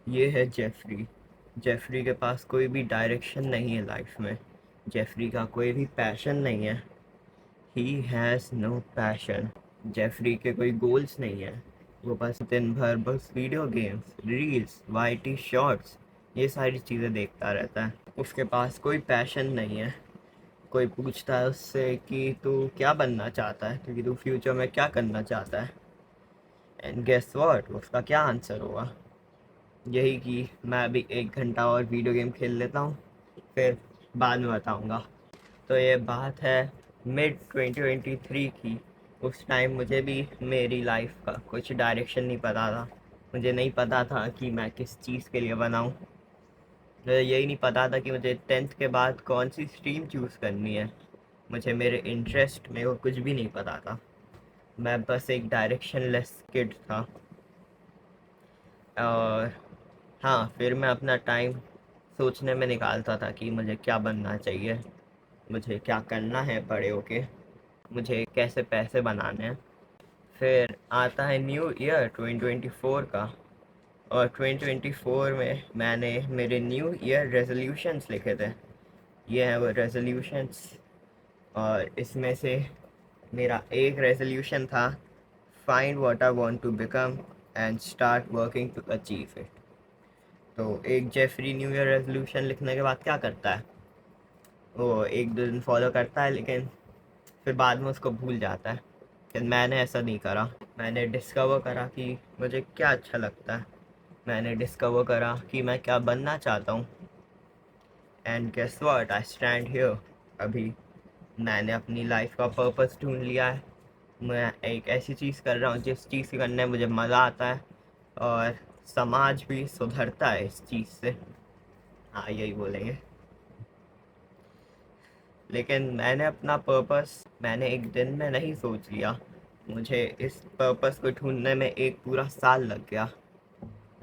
ये है Jeffrey. Jeffrey के पास कोई भी डायरेक्शन नहीं है लाइफ में। जेफरी का कोई भी पैशन नहीं है। He has no passion. Jeffrey के कोई गोल्स नहीं है। वो बस दिन भर बस video games, reels, YT shorts, ये सारी चीज़ें देखता रहता है। उसके पास कोई पैशन नहीं है। कोई पूछता है उससे कि तू क्या बनना चाहता है, क्योंकि तू फ्यूचर में क्या करना चाहता है, एंड गेस व्हाट, उसका क्या आंसर होगा? यही कि मैं अभी 1 घंटा और वीडियो गेम खेल लेता हूँ, फिर बाद में बताऊँगा। तो ये बात है मिड 2023 की। उस टाइम मुझे भी मेरी लाइफ का कुछ डायरेक्शन नहीं पता था। मुझे नहीं पता था कि मैं किस चीज़ के लिए बनाऊँ। मुझे यही नहीं पता था कि मुझे 10th के बाद कौन सी स्ट्रीम चूज़ करनी है। मुझे मेरे इंटरेस्ट में वो कुछ भी नहीं पता था। मैं बस एक डायरेक्शन लेस किड था। और हाँ, फिर मैं अपना टाइम सोचने में निकालता था कि मुझे क्या बनना चाहिए, मुझे क्या करना है बड़े होके, मुझे कैसे पैसे बनाने हैं। फिर आता है न्यू ईयर 2024 का, और 2024 में मैंने मेरे न्यू ईयर रेजोल्यूशंस लिखे थे। ये हैं वो रेजोल्यूशंस। और इसमें से मेरा एक रेजोल्यूशन था, find what I want to become and start working to achieve it. तो एक जेफरी न्यू ईयर रेजोल्यूशन लिखने के बाद क्या करता है, वो 1-2 दिन फॉलो करता है, लेकिन फिर बाद में उसको भूल जाता है। लेकिन मैंने ऐसा नहीं करा। मैंने डिस्कवर करा कि मुझे क्या अच्छा लगता है। मैंने डिस्कवर करा कि मैं क्या बनना चाहता हूँ, and guess what, I stand here. अभी मैंने अपनी लाइफ का पर्पस ढूंढ लिया है। मैं एक ऐसी चीज़ कर रहा हूँ जिस चीज़ के करने में मुझे मज़ा आता है, और समाज भी सुधरता है इस चीज़ से। हाँ, यही बोलेंगे। लेकिन मैंने अपना पर्पस मैंने एक दिन में नहीं सोच लिया। मुझे इस पर्पस को ढूंढने में एक पूरा साल लग गया,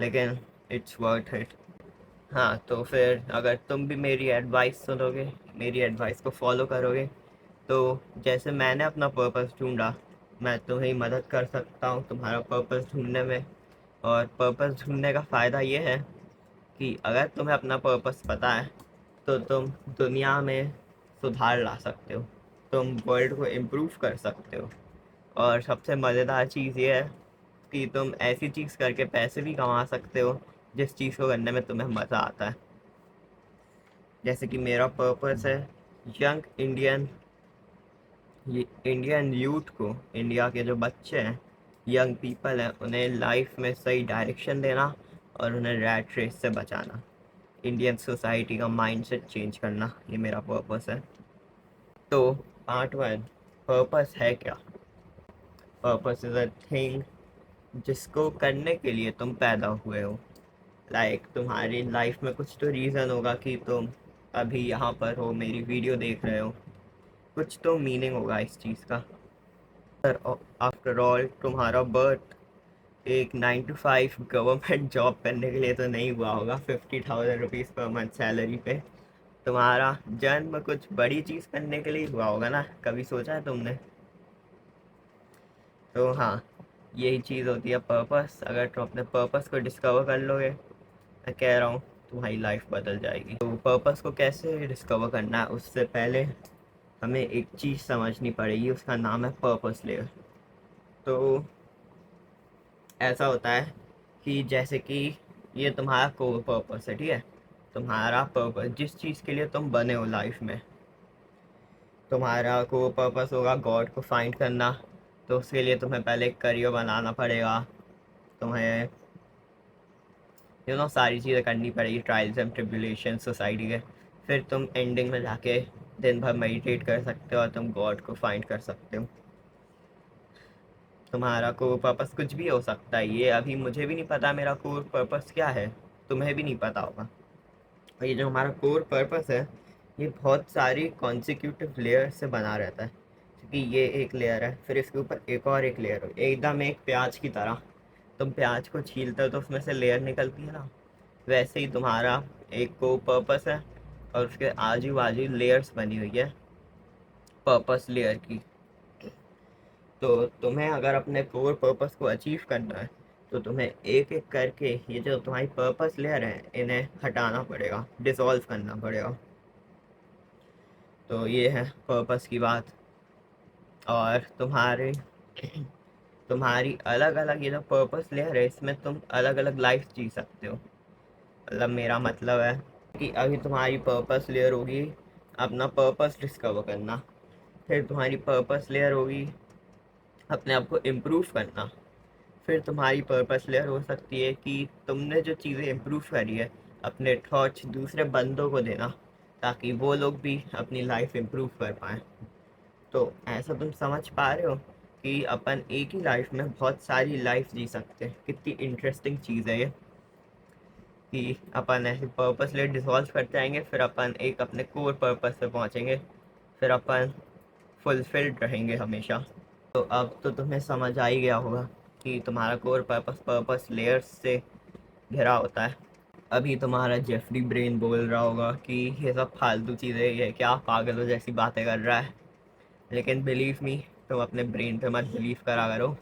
लेकिन इट्स वर्थ इट। हाँ, तो फिर अगर तुम भी मेरी एडवाइस सुनोगे, मेरी एडवाइस को फॉलो करोगे, तो जैसे मैंने अपना पर्पस ढूंढा, मैं तुम्हें मदद कर सकता हूँ तुम्हारा पर्पस ढूंढने में। और पर्पस ढूंढने का फ़ायदा ये है कि अगर तुम्हें अपना पर्पस पता है, तो तुम दुनिया में सुधार ला सकते हो, तुम वर्ल्ड को इम्प्रूव कर सकते हो। और सबसे मज़ेदार चीज़ ये है कि तुम ऐसी चीज़ करके पैसे भी कमा सकते हो जिस चीज़ को करने में तुम्हें मज़ा आता है। जैसे कि मेरा पर्पस है यंग इंडियन यूथ को, इंडिया के जो बच्चे हैं, यंग पीपल हैं, उन्हें लाइफ में सही डायरेक्शन देना और उन्हें रैट रेस से बचाना। इंडियन सोसाइटी का माइंडसेट चेंज करना, ये मेरा पर्पस है। तो पार्ट 1, पर्पस है क्या? पर्पस इज़ अ थिंग जिसको करने के लिए तुम पैदा हुए हो। लाइक तुम्हारी लाइफ में कुछ तो रीज़न होगा कि तुम अभी यहाँ पर हो, मेरी वीडियो देख रहे हो। कुछ तो मीनिंग होगा इस चीज़ का। पर आफ्टर ऑल तुम्हारा बर्थ एक 9 to 5 गवर्नमेंट जॉब करने के लिए तो नहीं हुआ होगा, 50,000 रुपीज़ पर मंथ सैलरी पे। तुम्हारा जन्म कुछ बड़ी चीज़ करने के लिए हुआ होगा ना, कभी सोचा है तुमने? तो हाँ, यही चीज़ होती है पर्पस। अगर तुम अपने पर्पस को डिस्कवर कर लोगे, मैं कह रहा हूँ तुम्हारी लाइफ बदल जाएगी। तो पर्पस को कैसे डिस्कवर करना है, उससे पहले हमें एक चीज़ समझनी पड़ेगी, उसका नाम है पर्पस लेयर। तो ऐसा होता है कि जैसे कि ये तुम्हारा कोर पर्पस है, ठीक है? तुम्हारा पर्पस, जिस चीज़ के लिए तुम बने हो लाइफ में, तुम्हारा कोर पर्पस होगा गॉड को फाइंड करना। तो उसके लिए तुम्हें पहले एक करियर बनाना पड़ेगा। तुम्हें सारी चीज़ें करनी पड़ेगी, ट्रायल्स एंड ट्रिब्यूलेशन सोसाइटी के। फिर तुम एंडिंग में जाके दिन भर मेडिटेट कर सकते हो और तुम गॉड को फाइंड कर सकते हो। तुम्हारा कोर पर्पस कुछ भी हो सकता है। ये अभी मुझे भी नहीं पता मेरा कोर पर्पस क्या है, तुम्हें भी नहीं पता होगा। और ये जो हमारा कोर पर्पस है, ये बहुत सारी कॉन्सिक्यूटिव लेयर से बना रहता है। क्योंकि ये एक लेयर है, फिर इसके ऊपर एक और एक लेयर हो, एकदम एक प्याज की तरह। तुम प्याज को छीलते हो तो उसमें से लेयर निकलती है ना, वैसे ही तुम्हारा एक को पर्पस है, और उसके आजू बाजू लेयर्स बनी हुई है पर्पस लेयर की। तो तुम्हें अगर अपने कोर पर्पस को अचीव करना है, तो तुम्हें एक एक करके ये जो तुम्हारी पर्पस लेयर है इन्हें हटाना पड़ेगा, डिसॉल्व करना पड़ेगा। तो ये है पर्पस की बात। और तुम्हारी अलग अलग ये जो पर्पस लेयर है इसमें तुम अलग अलग लाइफ जी सकते हो। मतलब मेरा मतलब है कि अभी तुम्हारी पर्पस लेयर होगी अपना पर्पस डिस्कवर करना, फिर तुम्हारी पर्पस लेयर होगी अपने आप को इम्प्रूव करना, फिर तुम्हारी पर्पस लेयर हो सकती है कि तुमने जो चीज़ें इम्प्रूव करी है अपने थॉट्स दूसरे बंदों को देना, ताकि वो लोग भी अपनी लाइफ इम्प्रूव कर पाएँ। तो ऐसा तुम समझ पा रहे हो कि अपन एक ही लाइफ में बहुत सारी लाइफ जी सकते हैं। कितनी इंटरेस्टिंग चीज़ है ये कि अपन ऐसे पर्पस ले डिसॉल्व करते आएंगे, फिर अपन एक अपने कोर पर्पस पे पहुंचेंगे, फिर अपन फुलफिल्ड रहेंगे हमेशा। तो अब तो तुम्हें समझ आ ही गया होगा कि तुम्हारा कोर पर्पस पर्पस लेयर्स से घिरा होता है। अभी तुम्हारा जेफरी ब्रेन बोल रहा होगा कि ये सब फालतू चीज़ें, ये क्या पागलों जैसी बातें कर रहा है। लेकिन बिलीव मी, तुम अपने ब्रेन पे मत बिलीव करा करो।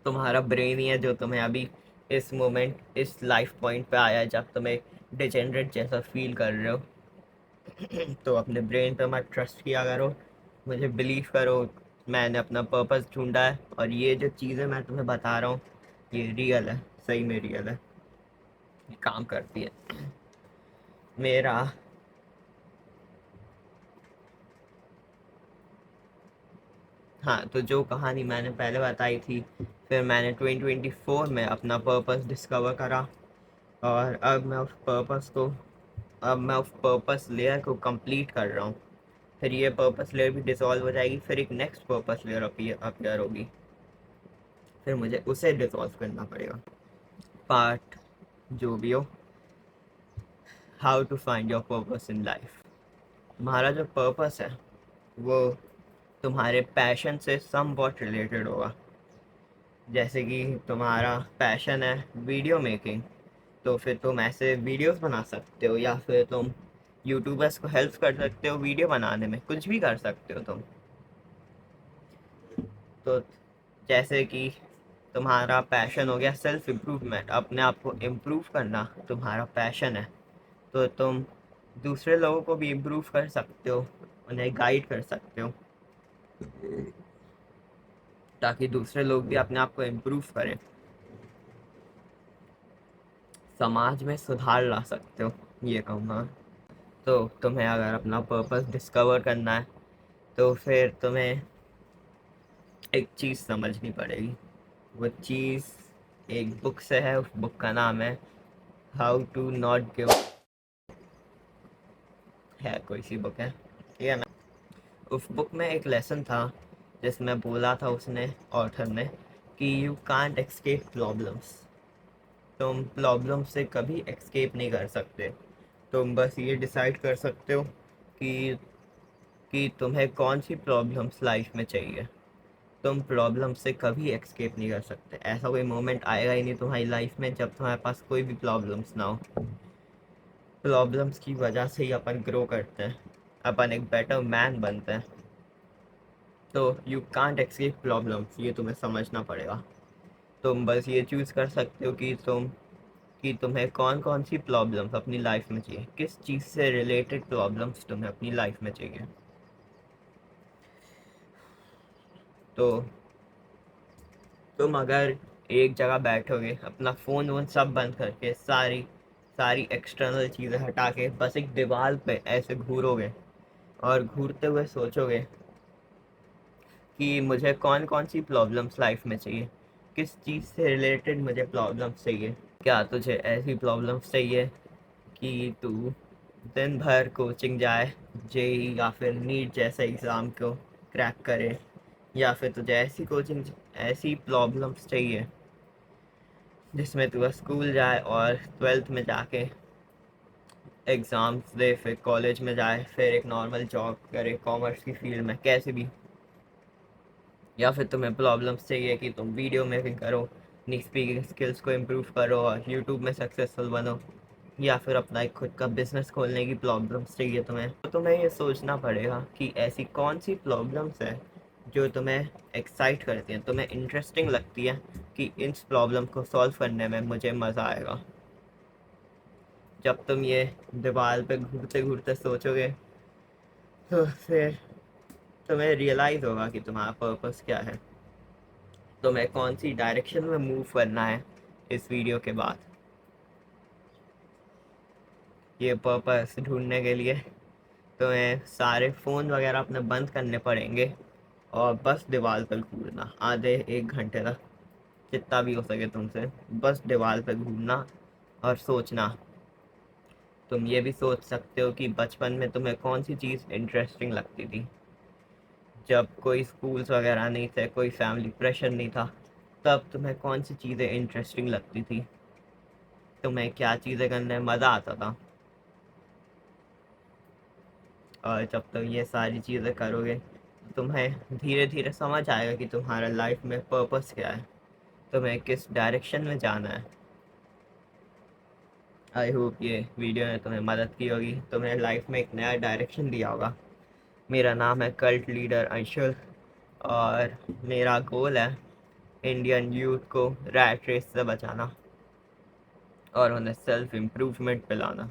तुम्हारा ब्रेन ही है जो तुम्हें अभी इस मोमेंट इस लाइफ पॉइंट पे आया है जब तुम्हें डिजेनरेट जैसा फील कर रहे हो। तो अपने ब्रेन पे मत ट्रस्ट किया करो, मुझे बिलीव करो। मैंने अपना पर्पस ढूंढा है और ये जो चीज़ें मैं तुम्हें बता रहा हूँ ये रियल है, सही में रियल है, ये काम करती है। मेरा हाँ, तो जो कहानी मैंने पहले बताई थी, फिर मैंने 2024 में अपना पर्पस डिस्कवर करा, और अब मैं उस पर्पस लेयर को कंप्लीट कर रहा हूँ। फिर ये पर्पस लेयर भी डिसॉल्व हो जाएगी, फिर एक नेक्स्ट पर्पस लेयर अपीयर होगी, फिर मुझे उसे डिसॉल्व करना पड़ेगा। पार्ट जो भी हो, how to find your purpose in life. तुम्हारा जो पर्पस है वो तुम्हारे पैशन से सम वॉट रिलेटेड होगा। जैसे कि तुम्हारा पैशन है वीडियो मेकिंग, तो फिर तुम ऐसे वीडियोस बना सकते हो, या फिर तुम यूट्यूबर्स को हेल्प कर सकते हो वीडियो बनाने में, कुछ भी कर सकते हो तुम। तो जैसे कि तुम्हारा पैशन हो गया सेल्फ इम्प्रूवमेंट, अपने आप को इम्प्रूव करना तुम्हारा पैशन है, तो तुम दूसरे लोगों को भी इम्प्रूव कर सकते हो, उन्हें गाइड कर सकते हो, ताकि दूसरे लोग भी अपने आप को इम्प्रूव करें, समाज में सुधार ला सकते हो, ये कहूँगा। तो तुम्हें अगर अपना पर्पस डिस्कवर करना है तो फिर तुम्हें एक चीज़ समझनी पड़ेगी। वो चीज़ एक बुक से है, उस बुक का नाम है हाउ टू नॉट गिव, है कोई सी बुक है, ठीक है ना। उस बुक में एक लेसन था जिसमें बोला था उसने, ऑथर ने, कि यू कांट एस्केप प्रॉब्लम्स। तुम प्रॉब्लम से कभी एस्केप नहीं कर सकते। तुम बस ये डिसाइड कर सकते हो कि तुम्हें कौन सी प्रॉब्लम्स लाइफ में चाहिए। तुम प्रॉब्लम से कभी एस्केप नहीं कर सकते। ऐसा कोई मोमेंट आएगा ही नहीं तुम्हारी लाइफ में जब तुम्हारे पास कोई भी प्रॉब्लम्स ना हो। प्रॉब्लम्स की वजह से ही अपन ग्रो करते हैं, अपन एक बेटर मैन बनते हैं। तो यू कांट एस्केप प्रॉब्लम्स, ये तुम्हें समझना पड़ेगा। तुम बस ये चूज़ कर सकते हो कि तुम्हें कौन कौन सी प्रॉब्लम्स अपनी लाइफ में चाहिए, किस चीज़ से रिलेटेड प्रॉब्लम्स तुम्हें अपनी लाइफ में चाहिए। तो तुम अगर एक जगह बैठोगे अपना फ़ोन वोन सब बंद करके, सारी सारी एक्सटर्नल चीज़ें हटा के बस एक दीवार पे ऐसे घूरोगे और घूरते हुए सोचोगे कि मुझे कौन कौन सी प्रॉब्लम्स लाइफ में चाहिए, किस चीज़ से रिलेटेड मुझे प्रॉब्लम्स चाहिए। क्या तुझे ऐसी प्रॉब्लम्स चाहिए कि तू दिन भर कोचिंग जाए, जेई या फिर नीट जैसे एग्ज़ाम को क्रैक करे, या फिर तुझे ऐसी प्रॉब्लम्स चाहिए जिसमें तू बस स्कूल जाए और 12th में जाके एग्ज़ाम्स दे, फिर कॉलेज में जाए, फिर एक नॉर्मल जॉब करे कॉमर्स की फील्ड में कैसे भी। या फिर तुम्हें प्रॉब्लम्स चाहिए कि तुम वीडियो मेकिंग करो, अपनी स्पीकिंग स्किल्स को इम्प्रूव करो और यूट्यूब में सक्सेसफुल बनो, या फिर अपना एक खुद का बिजनेस खोलने की प्रॉब्लम्स चाहिए तुम्हें। तो तुम्हें ये सोचना पड़ेगा कि ऐसी कौन सी प्रॉब्लम्स है जो तुम्हें एक्साइट करती हैं, तुम्हें इंटरेस्टिंग लगती है कि इस प्रॉब्लम को सॉल्व करने में मुझे मज़ा आएगा। जब तुम ये दीवार पे घूरते घूरते सोचोगे तो फिर तुम्हें रियलाइज़ होगा कि तुम्हारा पर्पस क्या है, तुम्हें कौन सी डायरेक्शन में मूव करना है। इस वीडियो के बाद ये पर्पस ढूंढने के लिए तुम्हें सारे फ़ोन वगैरह अपने बंद करने पड़ेंगे और बस दीवार पर घूरना आधे 1 घंटे तक, जितना भी हो सके तुमसे। बस दीवार पर घूमना और सोचना। तुम ये भी सोच सकते हो कि बचपन में तुम्हें कौन सी चीज़ इंटरेस्टिंग लगती थी। जब कोई स्कूल्स वगैरह नहीं थे, कोई फैमिली प्रेशर नहीं था, तब तुम्हें कौन सी चीज़ें इंटरेस्टिंग लगती थी, तुम्हें क्या चीज़ें करने में मज़ा आता था। और जब तुम ये सारी चीज़ें करोगे तो तुम्हें धीरे धीरे समझ आएगा कि तुम्हारा लाइफ में पर्पस क्या है, तुम्हें किस डायरेक्शन में जाना है। आई होप ये वीडियो ने तुम्हें मदद की होगी, तुम्हें लाइफ में एक नया डायरेक्शन दिया होगा। मेरा नाम है कल्ट लीडर अंशुल और मेरा गोल है इंडियन यूथ को रैट रेस से बचाना और उन्हें सेल्फ इम्प्रूवमेंट पे लाना।